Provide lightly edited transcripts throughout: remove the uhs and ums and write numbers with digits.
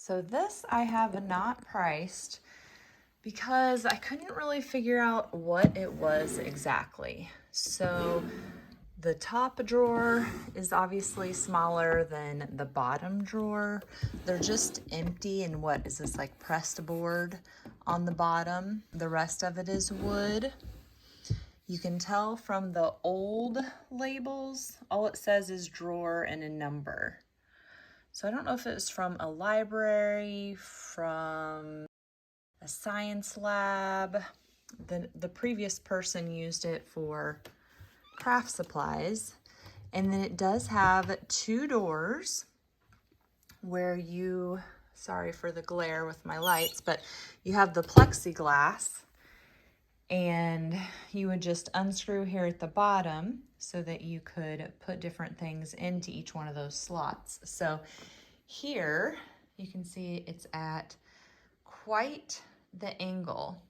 So this I have not priced because I couldn't really figure out what it was exactly. So the top drawer is obviously smaller than the bottom drawer. They're just empty, and what is this, like pressed board on the bottom? The rest of it is wood. You can tell from the old labels, all it says is drawer and a number. So I don't know if it was from a library, from a science lab. The previous person used it for craft supplies. And then it does have two doors where you, sorry for the glare with my lights, but you have the plexiglass, and you would just unscrew here at the bottom so that you could put different things into each one of those slots. So here you can see it's at quite the angle.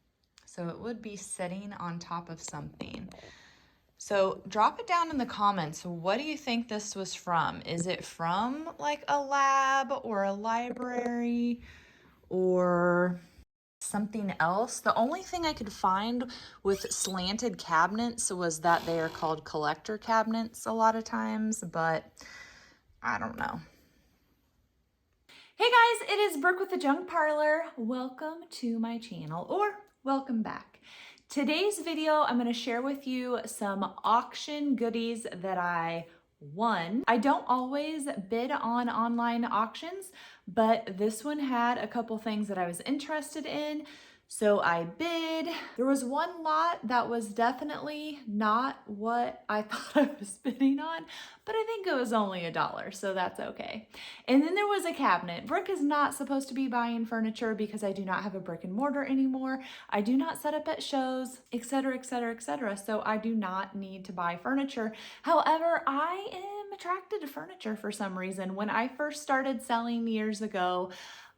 So it would be sitting on top of something. So drop it down in the comments. What do you think this was from? Is it from like a lab or a library or something else? The only thing I could find with slanted cabinets was that they are called collector cabinets a lot of times, but I don't know. Hey guys, it is Brooke with the Junk Parlor. Welcome to my channel, or welcome back. Today's video, I'm going to share with you some auction goodies that I won. I don't always bid on online auctions, but this one had a couple things that I was interested in. So I bid. There was one lot that was definitely not what I thought I was bidding on, but I think it was only $1, so that's okay. And then there was a cabinet. Brooke is not supposed to be buying furniture because I do not have a brick and mortar anymore. I do not set up at shows, etc., etc., etc. So I do not need to buy furniture. However, I am attracted to furniture for some reason. When I first started selling years ago,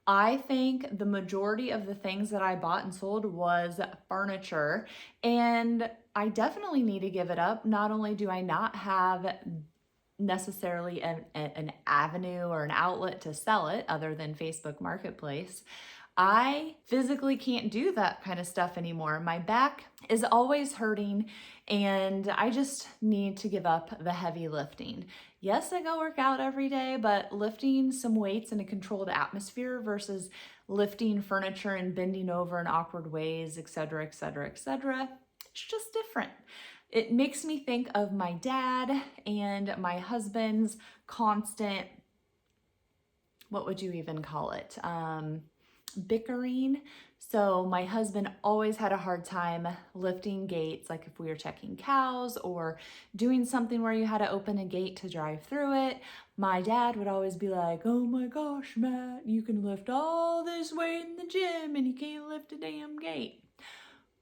I think the majority of the things that I bought and sold was furniture, and I definitely need to give it up. Not only do I not have necessarily an avenue or an outlet to sell it other than Facebook Marketplace, I physically can't do that kind of stuff anymore. My back is always hurting, and I just need to give up the heavy lifting. Yes, I go work out every day, but lifting some weights in a controlled atmosphere versus lifting furniture and bending over in awkward ways, etc., etc., etc., it's just different. It makes me think of my dad and my husband's constant, what would you even call it? Bickering. So my husband always had a hard time lifting gates, like if we were checking cows or doing something where you had to open a gate to drive through it. My dad would always be like, "Oh my gosh, Matt, you can lift all this weight in the gym and you can't lift a damn gate."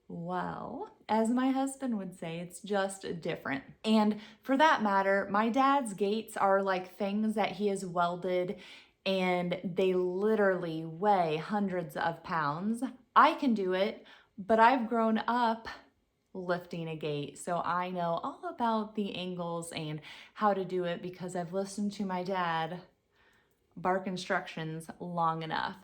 Well, as my husband would say, it's just different. And for that matter, my dad's gates are like things that he has welded, and they literally weigh hundreds of pounds. I can do it, but I've grown up lifting a gate, so I know all about the angles and how to do it because I've listened to my dad bark instructions long enough.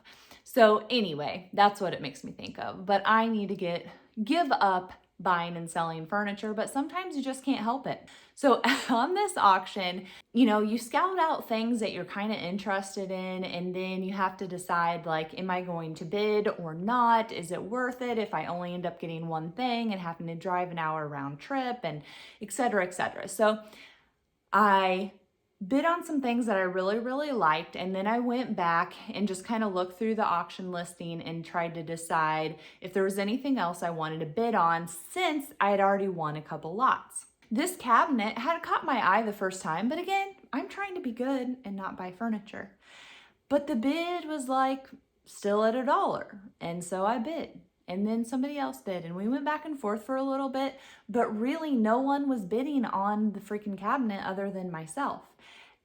So anyway, that's what it makes me think of. But I need to give up buying and selling furniture, but sometimes you just can't help it. So on this auction, you scout out things that you're kind of interested in, and then you have to decide, like, am I going to bid or not? Is it worth it if I only end up getting one thing and having to drive an hour round trip, and et cetera, et cetera. So I bid on some things that I really, really liked, and then I went back and just kind of looked through the auction listing and tried to decide if there was anything else I wanted to bid on since I had already won a couple lots. This cabinet had caught my eye the first time, but again, I'm trying to be good and not buy furniture. But the bid was like still at $1, and so I bid. And then somebody else bid, and we went back and forth for a little bit, but really no one was bidding on the freaking cabinet other than myself.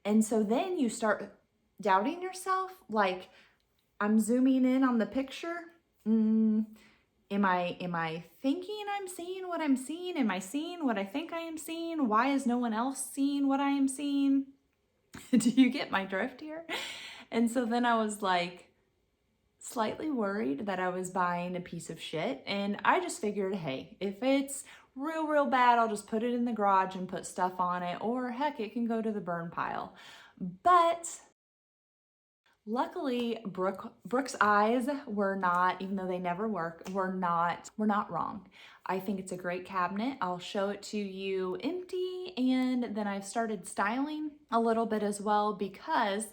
And so then you start doubting yourself, like, I'm zooming in on the picture. Am I thinking I'm seeing what I'm seeing? Am I seeing what I think I am seeing? Why is no one else seeing what I am seeing? Do you get my drift here? And so then I was like, slightly worried that I was buying a piece of shit. And I just figured, hey, if it's real bad, I'll just put it in the garage and put stuff on it, or heck, it can go to the burn pile. But luckily, Brooke's eyes were not, even though they never work, were not wrong. I think it's a great cabinet. I'll show it to you empty, and then I've started styling a little bit as well, because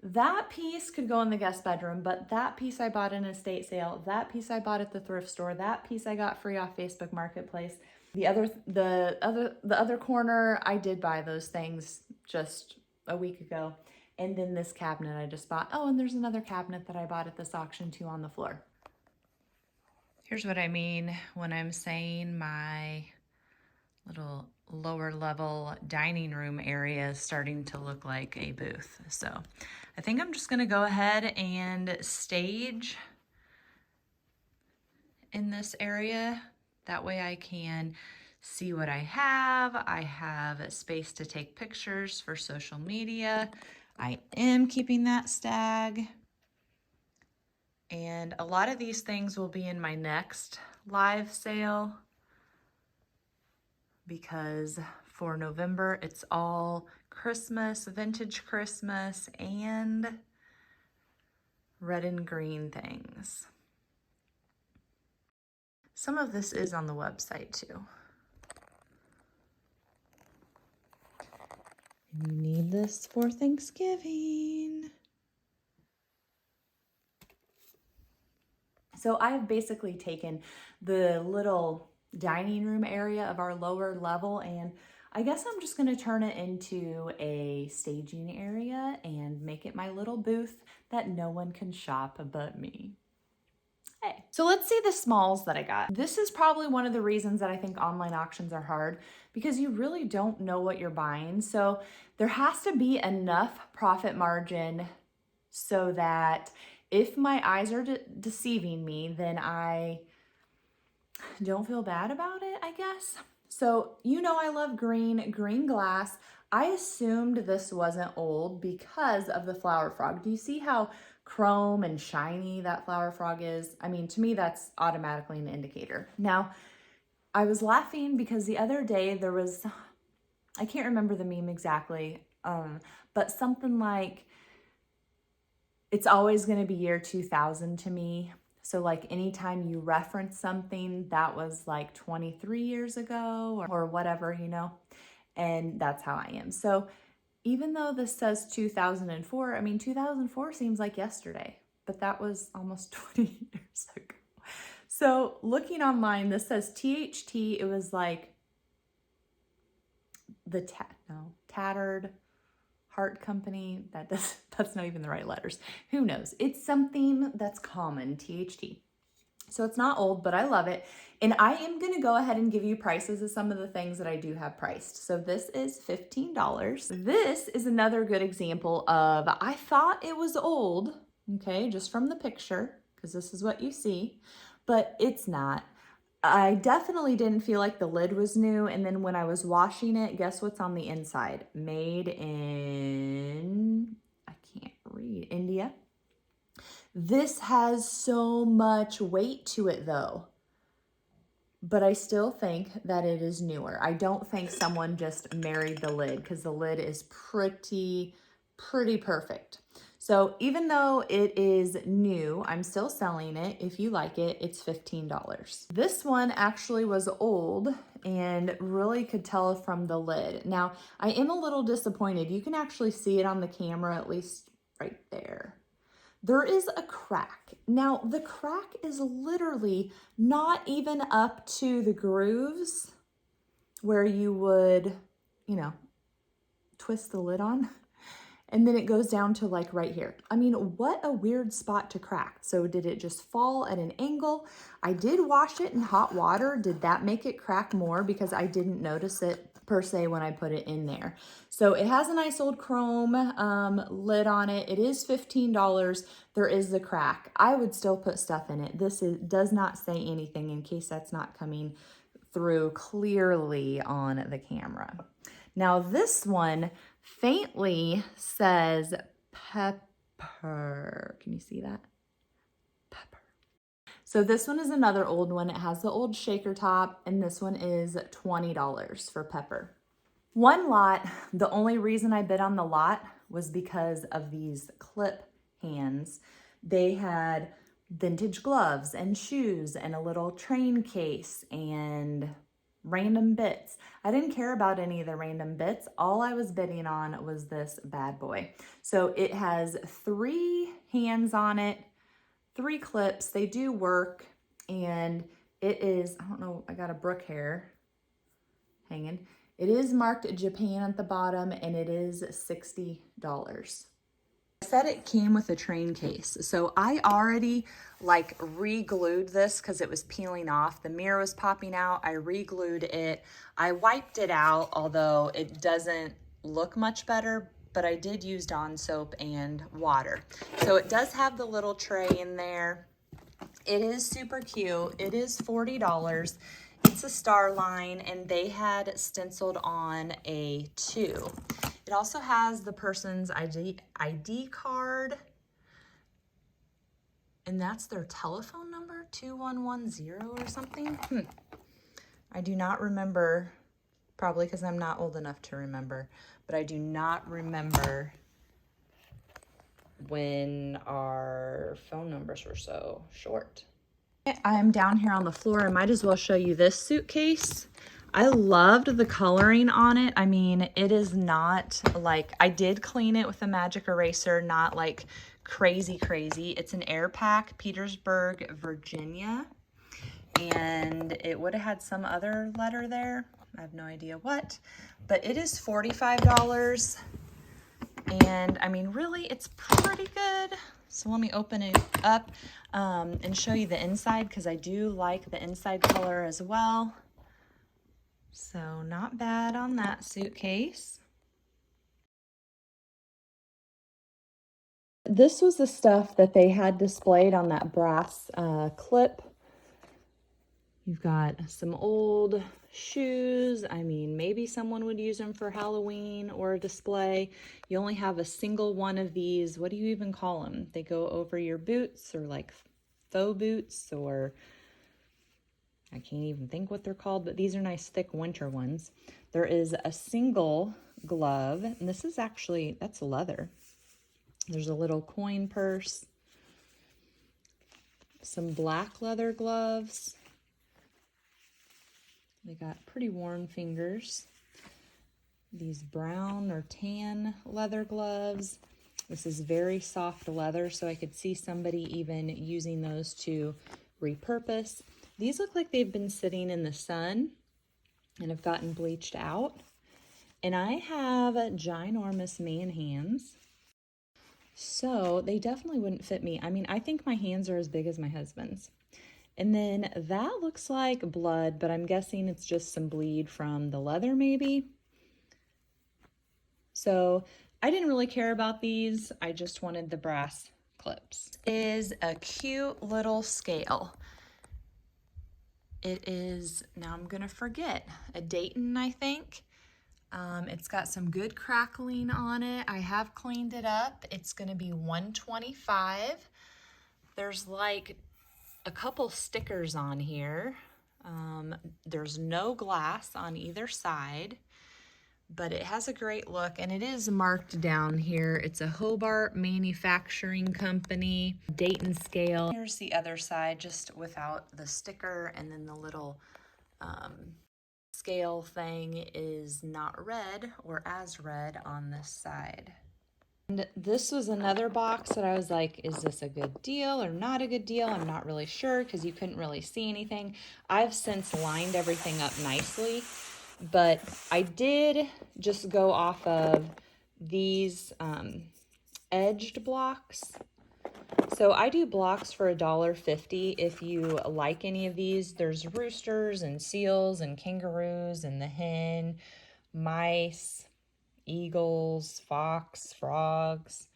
that piece could go in the guest bedroom, but that piece I bought in an estate sale, that piece I bought at the thrift store, that piece I got free off Facebook Marketplace. The other corner, I did buy those things just a week ago. And then this cabinet I just bought. Oh, and there's another cabinet that I bought at this auction too on the floor. Here's what I mean when I'm saying my little lower level dining room area is starting to look like a booth. So I think I'm just gonna go ahead and stage in this area. That way I can see what I have. I have space to take pictures for social media. I am keeping that stag. And a lot of these things will be in my next live sale, because for November, it's all Christmas, vintage Christmas, and red and green things. Some of this is on the website too. And you need this for Thanksgiving. So I've basically taken the little dining room area of our lower level, and I guess I'm just going to turn it into a staging area and make it my little booth that no one can shop but me. Hey, so let's see the smalls that I got. This is probably one of the reasons that I think online auctions are hard, because you really don't know what you're buying. So there has to be enough profit margin so that if my eyes are deceiving me, then I don't feel bad about it, I guess. So, you know, I love green glass. I assumed this wasn't old because of the flower frog. Do you see how chrome and shiny that flower frog is? I mean, to me, that's automatically an indicator. Now, I was laughing because the other day there was, I can't remember the meme exactly, but something like, it's always going to be year 2000 to me. So like anytime you reference something that was like 23 years ago or whatever, you know, and that's how I am. So even though this says 2004, I mean, 2004 seems like yesterday, but that was almost 20 years ago. So looking online, this says THT. It was like the Tattered Heart Company. That's not even the right letters. Who knows? It's something that's common, THT. So it's not old, but I love it. And I am going to go ahead and give you prices of some of the things that I do have priced. So this is $15. This is another good example of, I thought it was old, okay, just from the picture, because this is what you see, but it's not. I definitely didn't feel like the lid was new. And then when I was washing it, guess what's on the inside? Made in, I can't read, India. This has so much weight to it though, but I still think that it is newer. I don't think someone just married the lid, because the lid is pretty perfect. So even though it is new, I'm still selling it. If you like it, it's $15. This one actually was old and really could tell from the lid. Now, I am a little disappointed. You can actually see it on the camera, at least right there. There is a crack. Now, the crack is literally not even up to the grooves where you would, you know, twist the lid on. And then it goes down to like right here. I mean, what a weird spot to crack. So did it just fall at an angle? I did wash it in hot water. Did that make it crack more? Because I didn't notice it per se when I put it in there. So it has a nice old chrome lid on it. It is $15. There is the crack. I would still put stuff in it. Does not say anything, in case that's not coming through clearly on the camera. Now this one faintly says pepper. Can you see that? So this one is another old one. It has the old shaker top, and this one is $20 for Pepper. One lot, the only reason I bid on the lot was because of these clip hands. They had vintage gloves and shoes and a little train case and random bits. I didn't care about any of the random bits. All I was bidding on was this bad boy. So it has 3 hands on it, 3 clips. They do work, and it is, I don't know, I got a brook hair hanging. It is marked Japan at the bottom, and it is $60. I said it came with a train case, so I already like re-glued this because it was peeling off. The mirror was popping out. I re-glued it. I wiped it out, although it doesn't look much better, but I did use Dawn soap and water. So it does have the little tray in there. It is super cute. It is $40. It's a star line, and they had stenciled on a 2. It also has the person's ID card, and that's their telephone number, 2110 or something. I do not remember, probably because I'm not old enough to remember, but I do not remember when our phone numbers were so short. I'm down here on the floor. I might as well show you this suitcase. I loved the coloring on it. I mean, it is not like, I did clean it with a magic eraser, not like crazy. It's an Air Pack, Petersburg, Virginia. And it would have had some other letter there. I have no idea what, but it is $45. And I mean, really, it's pretty good. So let me open it up and show you the inside, because I do like the inside color as well. So not bad on that suitcase. This was the stuff that they had displayed on that brass clip. You've got some old shoes. I mean, maybe someone would use them for Halloween or a display. You only have a single one of these. What do you even call them? They go over your boots, or like faux boots, or I can't even think what they're called, but these are nice thick winter ones. There is a single glove, and this is actually, that's leather. There's a little coin purse, some black leather gloves. They got pretty worn fingers. These brown or tan leather gloves. This is very soft leather, so I could see somebody even using those to repurpose. These look like they've been sitting in the sun and have gotten bleached out. And I have ginormous man hands, so they definitely wouldn't fit me. I mean, I think my hands are as big as my husband's. And then that looks like blood, but I'm guessing it's just some bleed from the leather maybe. So I didn't really care about these. I just wanted the brass clips. It is a cute little scale. It is, now I'm gonna forget, a Dayton, I think. It's got some good crackling on it. I have cleaned it up. It's gonna be $125. There's like a couple stickers on here. There's no glass on either side, but it has a great look, and it is marked down here. It's a Hobart Manufacturing Company, Dayton scale. Here's the other side, just without the sticker, and then the little scale thing is not red or as red on this side. And this was another box that I was like, is this a good deal or not a good deal? I'm not really sure, because you couldn't really see anything. I've since lined everything up nicely, but I did just go off of these edged blocks. So I do blocks for $1.50. If you like any of these, there's roosters and seals and kangaroos and the hen, mice, eagles, fox, frogs,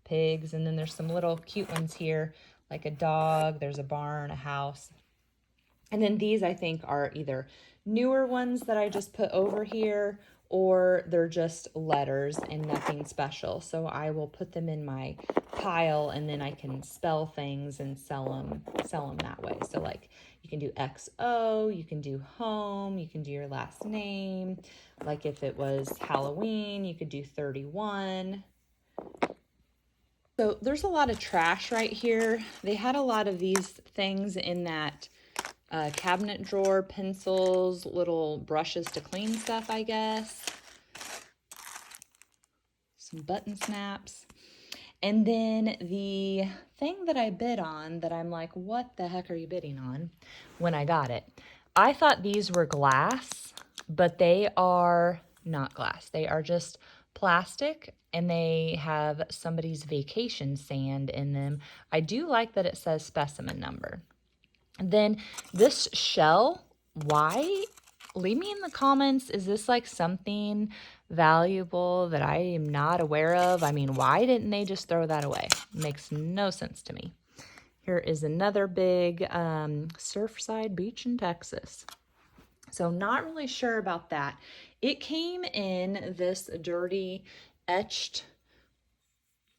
pigs, and then there's some little cute ones here, like a dog, there's a barn, a house. And then these I think are either newer ones that I just put over here, or they're just letters and nothing special. So I will put them in my pile, and then I can spell things and sell them that way. So like you can do XO, you can do home, you can do your last name. Like if it was Halloween, you could do 31. So there's a lot of trash right here. They had a lot of these things in that cabinet drawer, pencils, little brushes to clean stuff, I guess. Some button snaps. And then the thing that I bid on that I'm like, what the heck are you bidding on, when I got it? I thought these were glass, but they are not glass. They are just plastic, and they have somebody's vacation sand in them. I do like that it says specimen number. Then this shell, why? Leave me in the comments. Is this like something valuable that I am not aware of? I mean, why didn't they just throw that away? Makes no sense to me. Here is another big Surfside Beach in Texas. So not really sure about that. It came in this dirty etched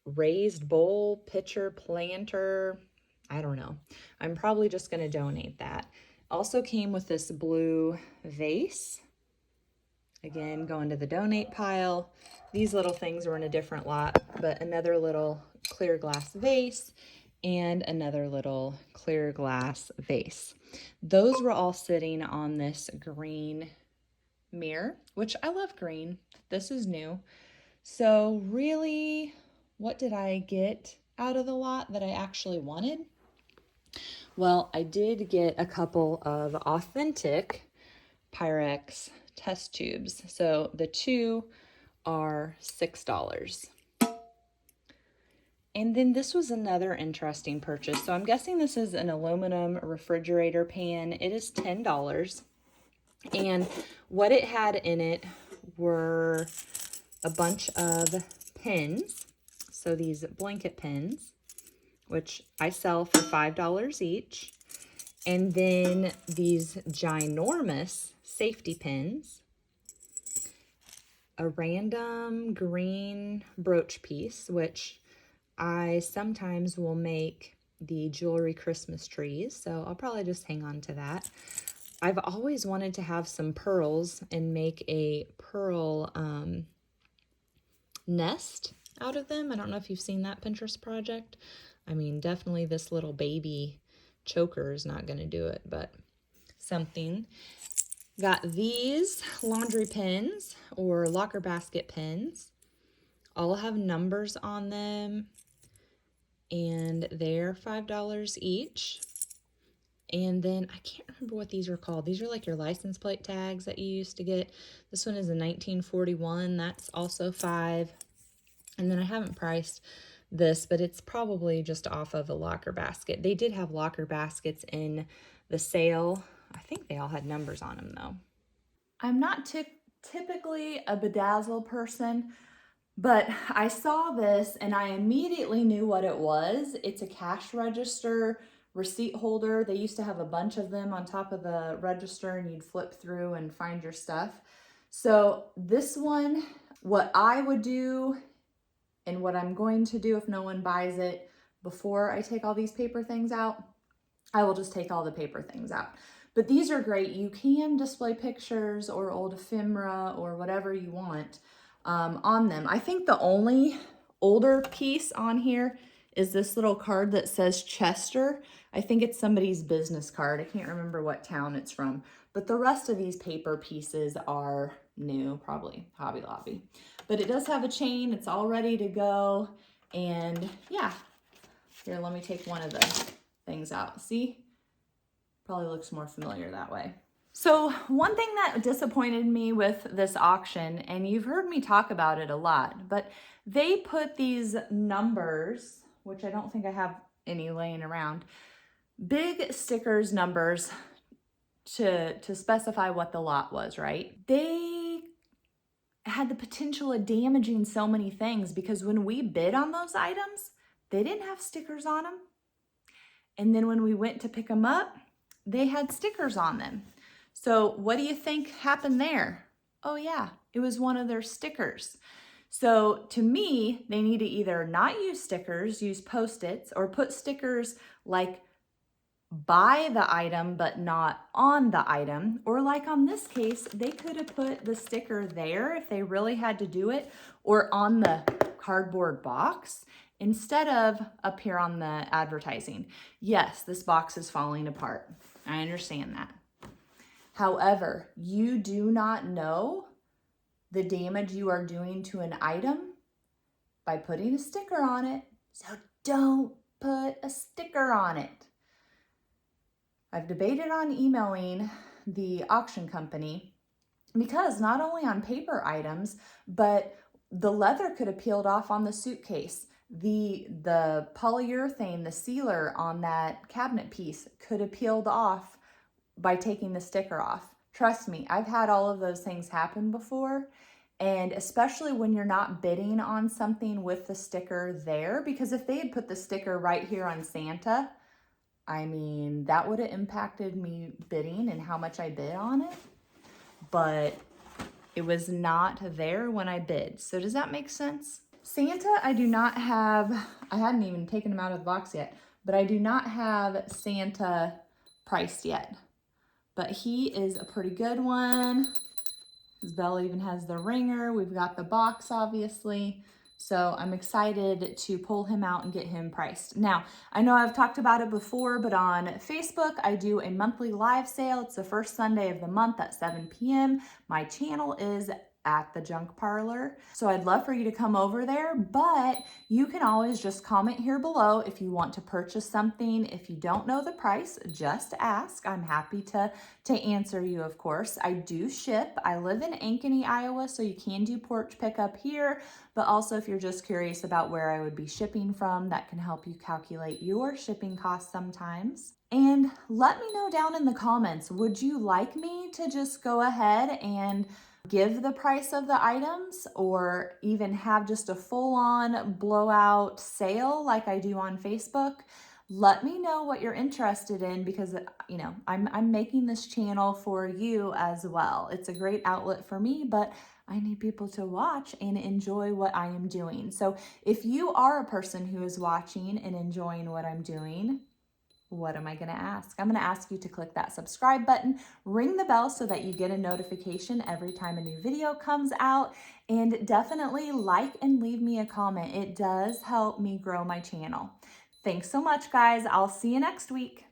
raised bowl, pitcher, planter. I don't know. I'm probably just going to donate that. Also came with this blue vase. Again, going to the donate pile. These little things were in a different lot, but another little clear glass vase and another little clear glass vase. Those were all sitting on this green mirror, which I love green. This is new. So really, what did I get out of the lot that I actually wanted? Well, I did get a couple of authentic Pyrex test tubes. So the two are $6. And then this was another interesting purchase. So I'm guessing this is an aluminum refrigerator pan. It is $10. And what it had in it were a bunch of pins. So these blanket pins, which I sell for $5 each. And then these ginormous safety pins, a random green brooch piece, which I sometimes will make the jewelry Christmas trees, so I'll probably just hang on to that. I've always wanted to have some pearls and make a pearl nest out of them. I don't know if you've seen that Pinterest project. I mean, definitely this little baby choker is not going to do it, but something. Got these laundry pins or locker basket pins. All have numbers on them, and they're $5 each. And then I can't remember what these are called. These are like your license plate tags that you used to get. This one is a 1941. That's also $5. And then I haven't priced this, but it's probably just off of a locker basket. They did have locker baskets in the sale. I think they all had numbers on them though. I'm not typically a bedazzle person, but I saw this and I immediately knew what it was. It's a cash register receipt holder. They used to have a bunch of them on top of the register, and you'd flip through and find your stuff. So this one, what I would do and what I'm going to do if no one buys it before I take all these paper things out, I will just take all the paper things out. But these are great. You can display pictures or old ephemera or whatever you want on them. I think the only older piece on here is this little card that says Chester. I think it's somebody's business card. I can't remember what town it's from. But the rest of these paper pieces are new, probably Hobby Lobby. But it does have a chain. It's all ready to go. And yeah, here, let me take one of the things out. See? Probably looks more familiar that way. So one thing that disappointed me with this auction, and you've heard me talk about it a lot, but they put these numbers, which I don't think I have any laying around, big stickers, numbers to specify what the lot was, right? They had the potential of damaging so many things because when we bid on those items, they didn't have stickers on them. And then when we went to pick them up, they had stickers on them. So what do you think happened there? Oh yeah, it was one of their stickers. So to me, they need to either not use stickers, use Post-its, or put stickers like by the item but not on the item. Or like on this case, they could have put the sticker there if they really had to do it, or on the cardboard box instead of up here on the advertising. Yes, this box is falling apart. I understand that. However, you do not know the damage you are doing to an item by putting a sticker on it. So don't put a sticker on it. I've debated on emailing the auction company because not only on paper items, but the leather could have peeled off on the suitcase. The polyurethane, the sealer on that cabinet piece could have peeled off by taking the sticker off. Trust me, I've had all of those things happen before. And especially when you're not bidding on something with the sticker there, because if they had put the sticker right here on Santa, I mean, that would have impacted me bidding and how much I bid on it. But it was not there when I bid. So does that make sense? Santa, I do not have, I hadn't even taken him out of the box yet, but I do not have Santa priced yet. But he is a pretty good one. His bell even has the ringer. We've got the box, obviously. So I'm excited to pull him out and get him priced. Now, I know I've talked about it before, but on Facebook, I do a monthly live sale. It's the first Sunday of the month at 7 p.m. My channel is at the Junk Parlor. So I'd love for you to come over there, but you can always just comment here below if you want to purchase something. If you don't know the price, just ask. I'm happy to answer you, of course. I do ship. I live in Ankeny, Iowa, so you can do porch pickup here, but also if you're just curious about where I would be shipping from, that can help you calculate your shipping costs sometimes. And let me know down in the comments, would you like me to just go ahead and give the price of the items, or even have just a full-on blowout sale like I do on Facebook? Let me know what you're interested in, because you know, I'm making this channel for you as well. It's a great outlet for me, but I need people to watch and enjoy what I am doing. So if you are a person who is watching and enjoying what I'm doing, what am I going to ask? I'm going to ask you to click that subscribe button, ring the bell so that you get a notification every time a new video comes out, and definitely like and leave me a comment. It does help me grow my channel. Thanks so much, guys. I'll see you next week.